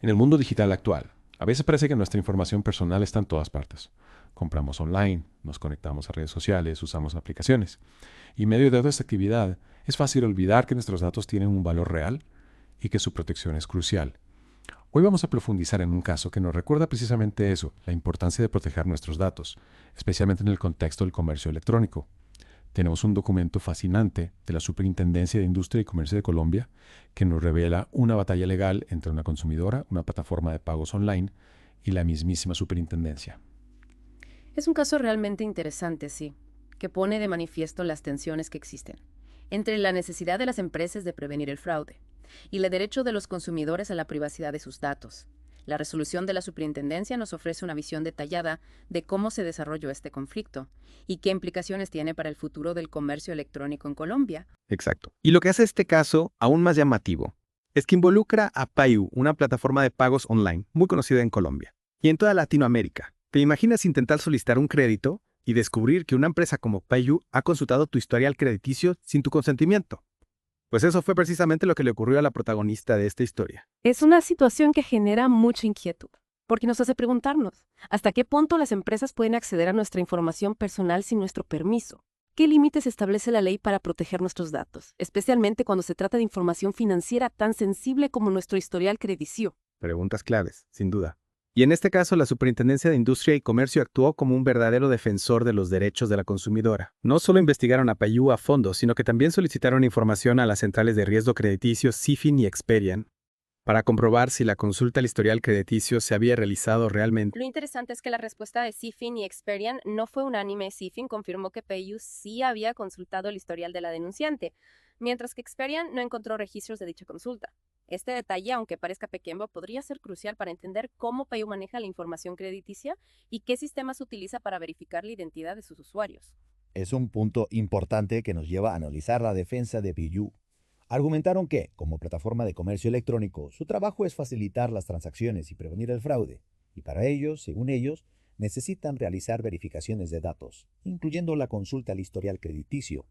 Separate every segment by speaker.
Speaker 1: En el mundo digital actual, a veces parece que nuestra información personal está en todas partes. Compramos online, nos conectamos a redes sociales, usamos aplicaciones. Y en medio de toda esta actividad, es fácil olvidar que nuestros datos tienen un valor real y que su protección es crucial. Hoy vamos a profundizar en un caso que nos recuerda precisamente eso, la importancia de proteger nuestros datos, especialmente en el contexto del comercio electrónico. Tenemos un documento fascinante de la Superintendencia de Industria y Comercio de Colombia que nos revela una batalla legal entre una consumidora, una plataforma de pagos online y la mismísima superintendencia.
Speaker 2: Es un caso realmente interesante, sí, que pone de manifiesto las tensiones que existen entre la necesidad de las empresas de prevenir el fraude y el derecho de los consumidores a la privacidad de sus datos. La resolución de la superintendencia nos ofrece una visión detallada de cómo se desarrolló este conflicto y qué implicaciones tiene para el futuro del comercio electrónico en Colombia.
Speaker 3: Exacto. Y lo que hace este caso aún más llamativo es que involucra a Payu, una plataforma de pagos online muy conocida en Colombia y en toda Latinoamérica. ¿Te imaginas intentar solicitar un crédito y descubrir que una empresa como Payu ha consultado tu historial crediticio sin tu consentimiento? Pues eso fue precisamente lo que le ocurrió a la protagonista de esta historia.
Speaker 4: Es una situación que genera mucha inquietud, porque nos hace preguntarnos, ¿hasta qué punto las empresas pueden acceder a nuestra información personal sin nuestro permiso? ¿Qué límites establece la ley para proteger nuestros datos, especialmente cuando se trata de información financiera tan sensible como nuestro historial crediticio?
Speaker 3: Preguntas claves, sin duda. Y en este caso, la Superintendencia de Industria y Comercio actuó como un verdadero defensor de los derechos de la consumidora. No solo investigaron a Payu a fondo, sino que también solicitaron información a las centrales de riesgo crediticio CIFIN y Experian para comprobar si la consulta al historial crediticio se había realizado realmente.
Speaker 4: Lo interesante es que la respuesta de CIFIN y Experian no fue unánime. CIFIN confirmó que PayU sí había consultado el historial de la denunciante, mientras que Experian no encontró registros de dicha consulta. Este detalle, aunque parezca pequeño, podría ser crucial para entender cómo PayU maneja la información crediticia y qué sistemas utiliza para verificar la identidad de sus usuarios.
Speaker 5: Es un punto importante que nos lleva a analizar la defensa de PayU. Argumentaron que, como plataforma de comercio electrónico, su trabajo es facilitar las transacciones y prevenir el fraude, y para ello, según ellos, necesitan realizar verificaciones de datos, incluyendo la consulta al historial crediticio.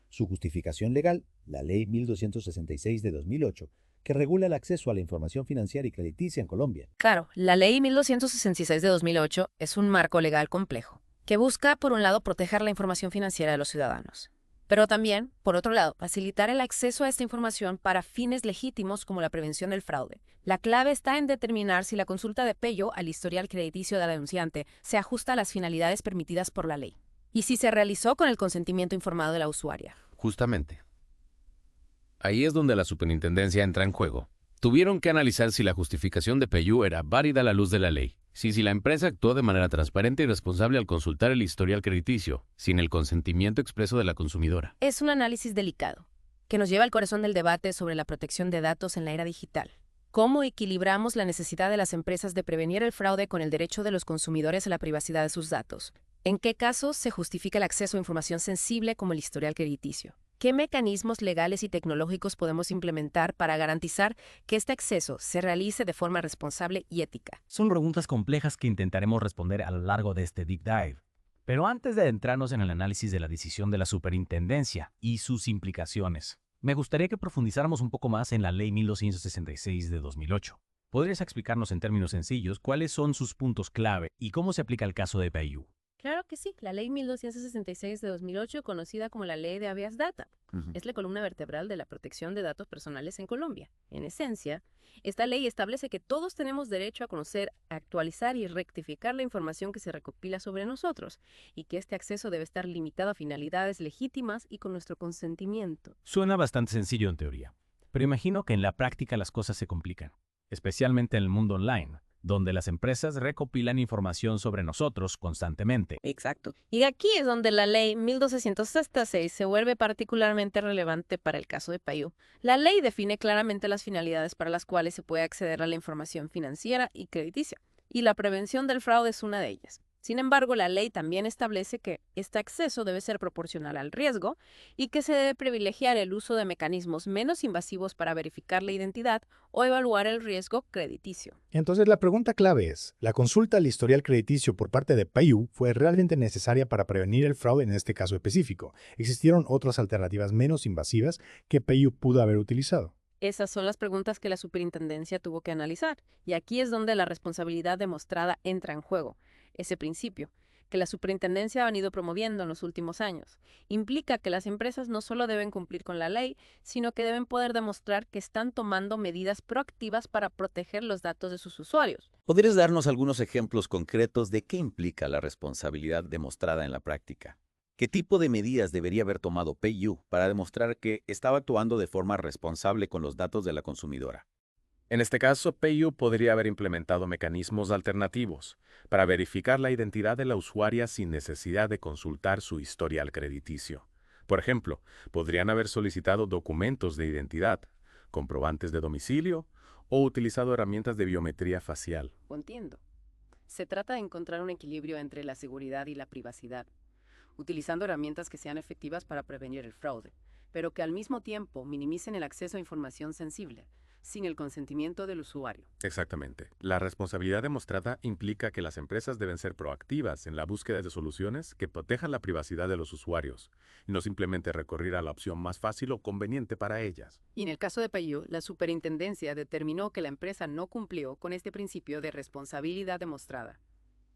Speaker 5: Su justificación legal, la Ley 1266 de 2008, que regula el acceso a la información financiera y crediticia en Colombia.
Speaker 2: Claro, la Ley 1266 de 2008 es un marco legal complejo, que busca, por un lado, proteger la información financiera de los ciudadanos, pero también, por otro lado, facilitar el acceso a esta información para fines legítimos como la prevención del fraude. La clave está en determinar si la consulta de PayU al historial crediticio de la denunciante se ajusta a las finalidades permitidas por la ley, y si se realizó con el consentimiento informado de la usuaria.
Speaker 6: Justamente. Ahí es donde la superintendencia entra en juego. Tuvieron que analizar si la justificación de PayU era válida a la luz de la ley, si la empresa actuó de manera transparente y responsable al consultar el historial crediticio, sin el consentimiento expreso de la consumidora.
Speaker 2: Es un análisis delicado, que nos lleva al corazón del debate sobre la protección de datos en la era digital. ¿Cómo equilibramos la necesidad de las empresas de prevenir el fraude con el derecho de los consumidores a la privacidad de sus datos? ¿En qué casos se justifica el acceso a información sensible como el historial crediticio? ¿Qué mecanismos legales y tecnológicos podemos implementar para garantizar que este acceso se realice de forma responsable y ética?
Speaker 7: Son preguntas complejas que intentaremos responder a lo largo de este Deep Dive. Pero antes de adentrarnos en el análisis de la decisión de la superintendencia y sus implicaciones, me gustaría que profundizáramos un poco más en la Ley 1266 de 2008. ¿Podrías explicarnos en términos sencillos cuáles son sus puntos clave y cómo se aplica el caso de PayU?
Speaker 4: Claro que sí, la Ley 1266 de 2008, conocida como la Ley de Habeas Data, es la columna vertebral de la protección de datos personales en Colombia. En esencia, esta ley establece que todos tenemos derecho a conocer, actualizar y rectificar la información que se recopila sobre nosotros, y que este acceso debe estar limitado a finalidades legítimas y con nuestro consentimiento.
Speaker 7: Suena bastante sencillo en teoría, pero imagino que en la práctica las cosas se complican, especialmente en el mundo online, donde las empresas recopilan información sobre nosotros constantemente.
Speaker 4: Exacto. Y aquí es donde la ley 1266 se vuelve particularmente relevante para el caso de PayU. La ley define claramente las finalidades para las cuales se puede acceder a la información financiera y crediticia, y la prevención del fraude es una de ellas. Sin embargo, la ley también establece que este acceso debe ser proporcional al riesgo y que se debe privilegiar el uso de mecanismos menos invasivos para verificar la identidad o evaluar el riesgo crediticio.
Speaker 8: Entonces la pregunta clave es, ¿la consulta al historial crediticio por parte de PayU fue realmente necesaria para prevenir el fraude en este caso específico? ¿Existieron otras alternativas menos invasivas que PayU pudo haber utilizado?
Speaker 4: Esas son las preguntas que la superintendencia tuvo que analizar. Y aquí es donde la responsabilidad demostrada entra en juego. Ese principio, que la superintendencia ha venido promoviendo en los últimos años, implica que las empresas no solo deben cumplir con la ley, sino que deben poder demostrar que están tomando medidas proactivas para proteger los datos de sus usuarios.
Speaker 9: ¿Podrías darnos algunos ejemplos concretos de qué implica la responsabilidad demostrada en la práctica? ¿Qué tipo de medidas debería haber tomado PayU para demostrar que estaba actuando de forma responsable con los datos de la consumidora?
Speaker 1: En este caso, PayU podría haber implementado mecanismos alternativos para verificar la identidad de la usuaria sin necesidad de consultar su historial crediticio. Por ejemplo, podrían haber solicitado documentos de identidad, comprobantes de domicilio o utilizado herramientas de biometría facial.
Speaker 2: Entiendo. Se trata de encontrar un equilibrio entre la seguridad y la privacidad, utilizando herramientas que sean efectivas para prevenir el fraude, pero que al mismo tiempo minimicen el acceso a información sensible, sin el consentimiento del usuario.
Speaker 1: Exactamente. La responsabilidad demostrada implica que las empresas deben ser proactivas en la búsqueda de soluciones que protejan la privacidad de los usuarios, y no simplemente recurrir a la opción más fácil o conveniente para ellas.
Speaker 2: Y en el caso de PayU, la superintendencia determinó que la empresa no cumplió con este principio de responsabilidad demostrada.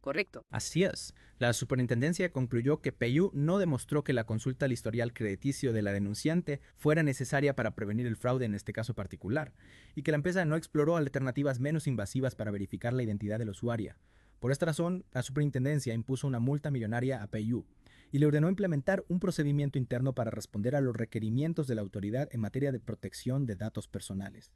Speaker 2: ¿Correcto?
Speaker 3: Así es. La superintendencia concluyó que PayU no demostró que la consulta al historial crediticio de la denunciante fuera necesaria para prevenir el fraude en este caso particular, y que la empresa no exploró alternativas menos invasivas para verificar la identidad del usuario. Por esta razón, la superintendencia impuso una multa millonaria a PayU y le ordenó implementar un procedimiento interno para responder a los requerimientos de la autoridad en materia de protección de datos personales.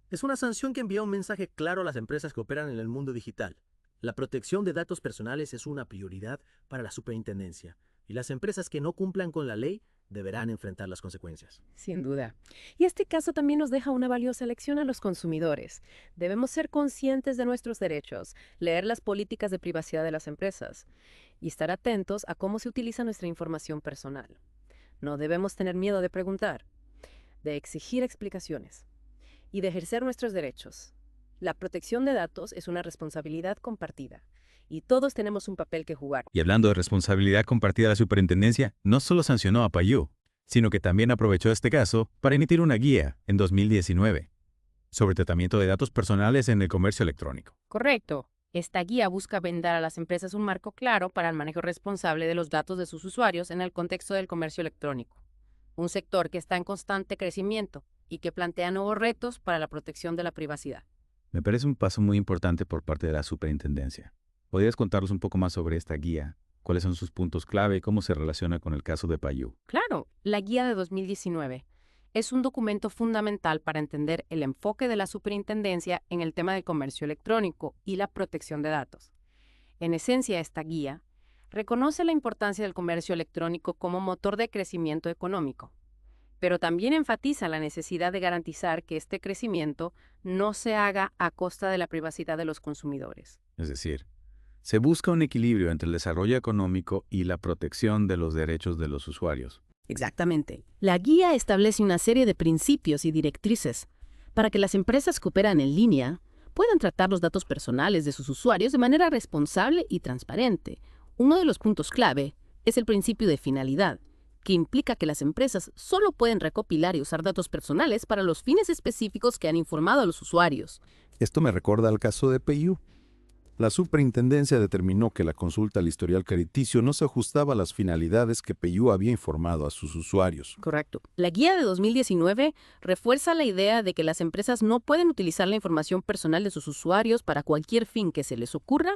Speaker 10: Es una sanción que envía un mensaje claro a las empresas que operan en el mundo digital. La protección de datos personales es una prioridad para la superintendencia, y las empresas que no cumplan con la ley deberán enfrentar las consecuencias.
Speaker 4: Sin duda. Y este caso también nos deja una valiosa lección a los consumidores. Debemos ser conscientes de nuestros derechos, leer las políticas de privacidad de las empresas y estar atentos a cómo se utiliza nuestra información personal. No debemos tener miedo de preguntar, de exigir explicaciones y de ejercer nuestros derechos. La protección de datos es una responsabilidad compartida y todos tenemos un papel que jugar.
Speaker 11: Y hablando de responsabilidad compartida, la superintendencia no solo sancionó a PayU, sino que también aprovechó este caso para emitir una guía en 2019 sobre tratamiento de datos personales en el comercio electrónico.
Speaker 4: Correcto. Esta guía busca brindar a las empresas un marco claro para el manejo responsable de los datos de sus usuarios en el contexto del comercio electrónico, un sector que está en constante crecimiento y que plantea nuevos retos para la protección de la privacidad.
Speaker 11: Me parece un paso muy importante por parte de la superintendencia. ¿Podrías contarnos un poco más sobre esta guía? ¿Cuáles son sus puntos clave y cómo se relaciona con el caso de PayU?
Speaker 4: Claro, la guía de 2019 es un documento fundamental para entender el enfoque de la superintendencia en el tema del comercio electrónico y la protección de datos. En esencia, esta guía reconoce la importancia del comercio electrónico como motor de crecimiento económico, pero también enfatiza la necesidad de garantizar que este crecimiento no se haga a costa de la privacidad de los consumidores.
Speaker 11: Es decir, se busca un equilibrio entre el desarrollo económico y la protección de los derechos de los usuarios.
Speaker 2: Exactamente. La guía establece una serie de principios y directrices para que las empresas que operan en línea puedan tratar los datos personales de sus usuarios de manera responsable y transparente. Uno de los puntos clave es el principio de finalidad, que implica que las empresas solo pueden recopilar y usar datos personales para los fines específicos que han informado a los usuarios.
Speaker 12: Esto me recuerda al caso de PayU. La superintendencia determinó que la consulta al historial crediticio no se ajustaba a las finalidades que PayU había informado a sus usuarios.
Speaker 2: Correcto. La guía de 2019 refuerza la idea de que las empresas no pueden utilizar la información personal de sus usuarios para cualquier fin que se les ocurra.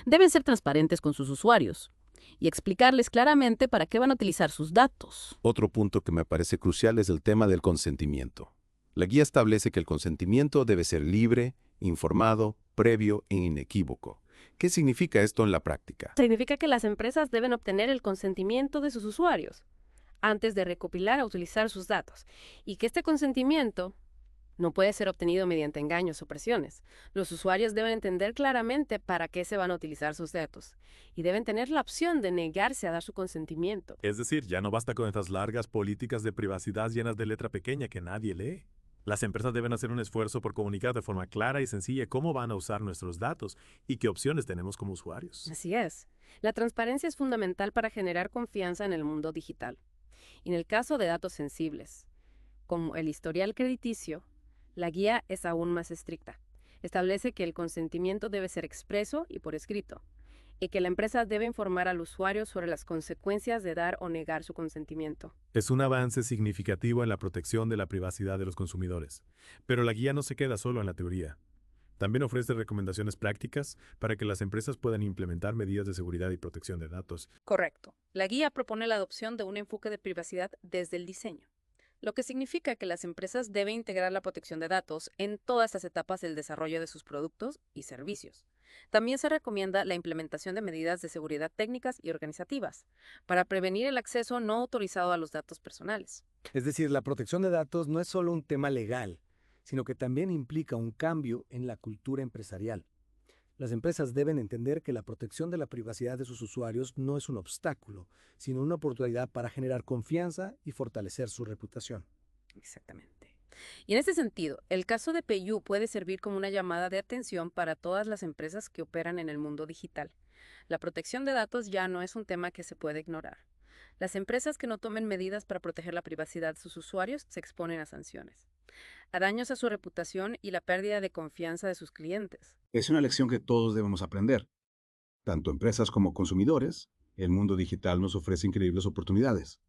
Speaker 2: Deben ser transparentes con sus usuarios y explicarles claramente para qué van a utilizar sus datos.
Speaker 12: Otro punto que me parece crucial es el tema del consentimiento. La guía establece que el consentimiento debe ser libre, informado, previo e inequívoco. ¿Qué significa esto en la práctica?
Speaker 4: Significa que las empresas deben obtener el consentimiento de sus usuarios antes de recopilar o utilizar sus datos, y que este consentimiento no puede ser obtenido mediante engaños o presiones. Los usuarios deben entender claramente para qué se van a utilizar sus datos y deben tener la opción de negarse a dar su consentimiento.
Speaker 13: Es decir, ya no basta con estas largas políticas de privacidad llenas de letra pequeña que nadie lee. Las empresas deben hacer un esfuerzo por comunicar de forma clara y sencilla cómo van a usar nuestros datos y qué opciones tenemos como usuarios.
Speaker 4: Así es. La transparencia es fundamental para generar confianza en el mundo digital. Y en el caso de datos sensibles, como el historial crediticio, La guía es aún más estricta. Establece que el consentimiento debe ser expreso y por escrito, y que la empresa debe informar al usuario sobre las consecuencias de dar o negar su consentimiento.
Speaker 13: Es un avance significativo en la protección de la privacidad de los consumidores. Pero la guía no se queda solo en la teoría. También ofrece recomendaciones prácticas para que las empresas puedan implementar medidas de seguridad y protección de datos.
Speaker 4: Correcto. La guía propone la adopción de un enfoque de privacidad desde el diseño, lo que significa que las empresas deben integrar la protección de datos en todas las etapas del desarrollo de sus productos y servicios. También se recomienda la implementación de medidas de seguridad técnicas y organizativas para prevenir el acceso no autorizado a los datos personales.
Speaker 14: Es decir, la protección de datos no es solo un tema legal, sino que también implica un cambio en la cultura empresarial. Las empresas deben entender que la protección de la privacidad de sus usuarios no es un obstáculo, sino una oportunidad para generar confianza y fortalecer su reputación.
Speaker 4: Exactamente. Y en este sentido, el caso de PayU puede servir como una llamada de atención para todas las empresas que operan en el mundo digital. La protección de datos ya no es un tema que se puede ignorar. Las empresas que no tomen medidas para proteger la privacidad de sus usuarios se exponen a sanciones, a daños a su reputación y la pérdida de confianza de sus clientes.
Speaker 15: Es una lección que todos debemos aprender. Tanto empresas como consumidores, el mundo digital nos ofrece increíbles oportunidades,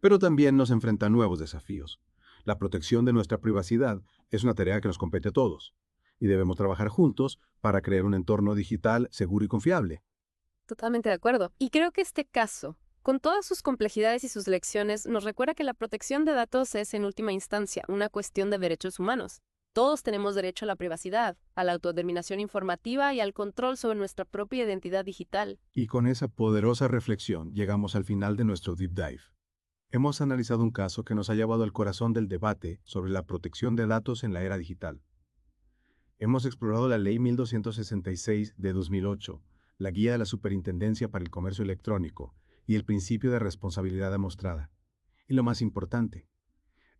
Speaker 15: pero también nos enfrenta a nuevos desafíos. La protección de nuestra privacidad es una tarea que nos compete a todos, y debemos trabajar juntos para crear un entorno digital seguro y confiable.
Speaker 4: Totalmente de acuerdo. Y creo que este caso, con todas sus complejidades y sus lecciones, nos recuerda que la protección de datos es, en última instancia, una cuestión de derechos humanos. Todos tenemos derecho a la privacidad, a la autodeterminación informativa y al control sobre nuestra propia identidad digital.
Speaker 15: Y con esa poderosa reflexión llegamos al final de nuestro Deep Dive. Hemos analizado un caso que nos ha llevado al corazón del debate sobre la protección de datos en la era digital. Hemos explorado la Ley 1266 de 2008, la Guía de la Superintendencia para el Comercio Electrónico y el principio de responsabilidad demostrada. Y lo más importante,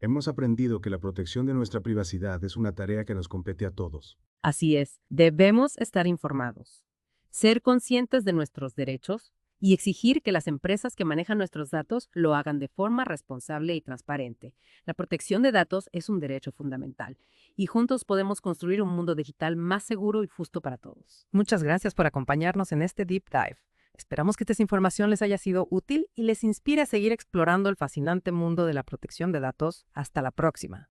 Speaker 15: hemos aprendido que la protección de nuestra privacidad es una tarea que nos compete a todos.
Speaker 4: Así es, debemos estar informados, ser conscientes de nuestros derechos y exigir que las empresas que manejan nuestros datos lo hagan de forma responsable y transparente. La protección de datos es un derecho fundamental y juntos podemos construir un mundo digital más seguro y justo para todos. Muchas gracias por acompañarnos en este Deep Dive. Esperamos que esta información les haya sido útil y les inspire a seguir explorando el fascinante mundo de la protección de datos. Hasta la próxima.